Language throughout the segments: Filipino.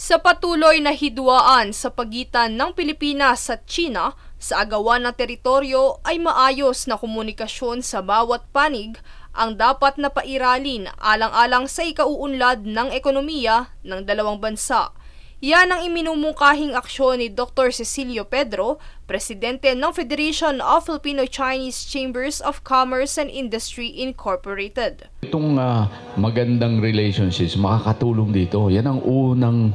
Sa patuloy na hidwaan sa pagitan ng Pilipinas at China sa agawan ng teritoryo ay maayos na komunikasyon sa bawat panig ang dapat na pairalin alang-alang sa ikauunlad ng ekonomiya ng dalawang bansa. Yan ang iminumungkahing aksyon ni Dr. Cecilio Pedro, Presidente ng Federation of Filipino-Chinese Chambers of Commerce and Industry Incorporated. Itong magandang relationships makakatulong dito. Yan ang unang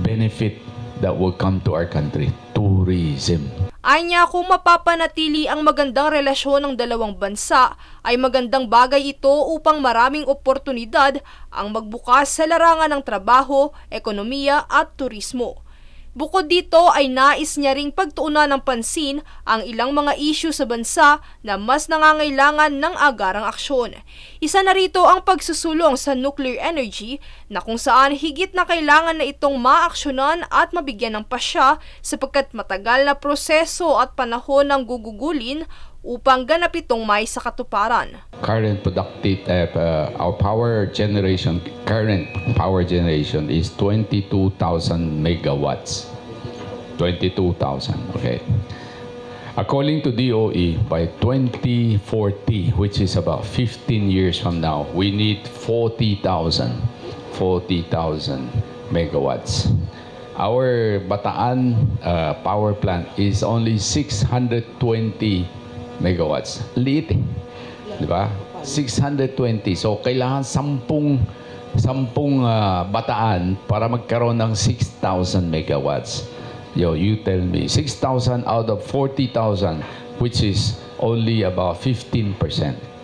benefit that will come to our country, tourism. Anya, kung mapapanatili ang magandang relasyon ng dalawang bansa, ay magandang bagay ito upang maraming oportunidad ang magbukas sa larangan ng trabaho, ekonomiya at turismo. Bukod dito ay nais niya ring pagtuunan ng pansin ang ilang mga issue sa bansa na mas nangangailangan ng agarang aksyon. Isa na rito ang pagsusulong sa nuclear energy na kung saan higit na kailangan na itong maaksyonan at mabigyan ng pasya sapagkat matagal na proseso at panahon ang gugugulin upang ganap itong may sa katuparan. Current productive, our current power generation is 22,000 megawatts. 22,000, okay. According to DOE, by 2040, which is about 15 years from now, we need 40,000 megawatts. Our Bataan power plant is only 620 megawatts. Liit eh. Di ba? 620. So, kailangan 10 bataan para magkaroon ng 6,000 megawatts. You tell me. 6,000 out of 40,000, which is only about 15%.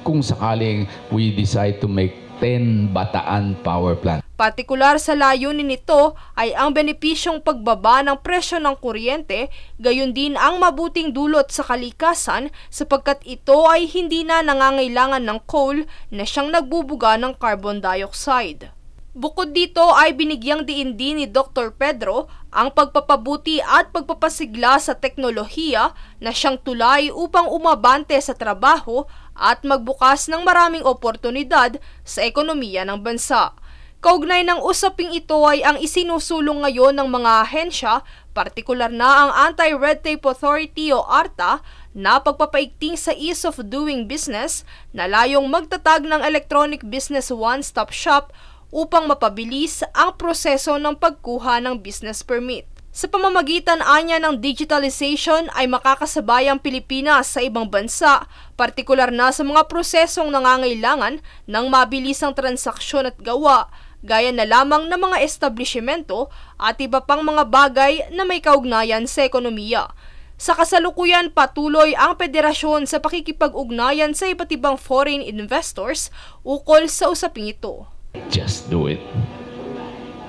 Kung sakaling we decide to make 10 bataan power plant. Partikular sa layunin nito ay ang benepisyong pagbaba ng presyo ng kuryente, gayon din ang mabuting dulot sa kalikasan sapagkat ito ay hindi na nangangailangan ng coal na siyang nagbubuga ng carbon dioxide. Bukod dito ay binigyang diin din ni Dr. Pedro ang pagpapabuti at pagpapasigla sa teknolohiya na siyang tulay upang umabante sa trabaho at magbukas ng maraming oportunidad sa ekonomiya ng bansa. Kaugnay ng usaping ito ay ang isinusulong ngayon ng mga ahensya, partikular na ang Anti-Red Tape Authority o ARTA, na pagpapaigting sa ease of doing business na layong magtatag ng electronic business one-stop shop upang mapabilis ang proseso ng pagkuha ng business permit. Sa pamamagitan anya ng digitalization ay makakasabay ang Pilipinas sa ibang bansa, partikular na sa mga prosesong nangangailangan ng mabilisang transaksyon at gawa, gaya na lamang ng mga establishmento at iba pang mga bagay na may kaugnayan sa ekonomiya. Sa kasalukuyan, patuloy ang federasyon sa pakikipag-ugnayan sa iba't ibang foreign investors ukol sa usaping ito. Just do it.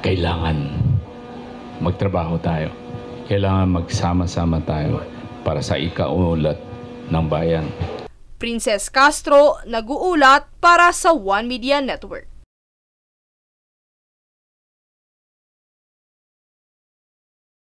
Kailangan magtrabaho tayo. Kailangan magsama-sama tayo para sa ikauunlad ng bayan. Princess Castro, nag-uulat para sa One Media Network.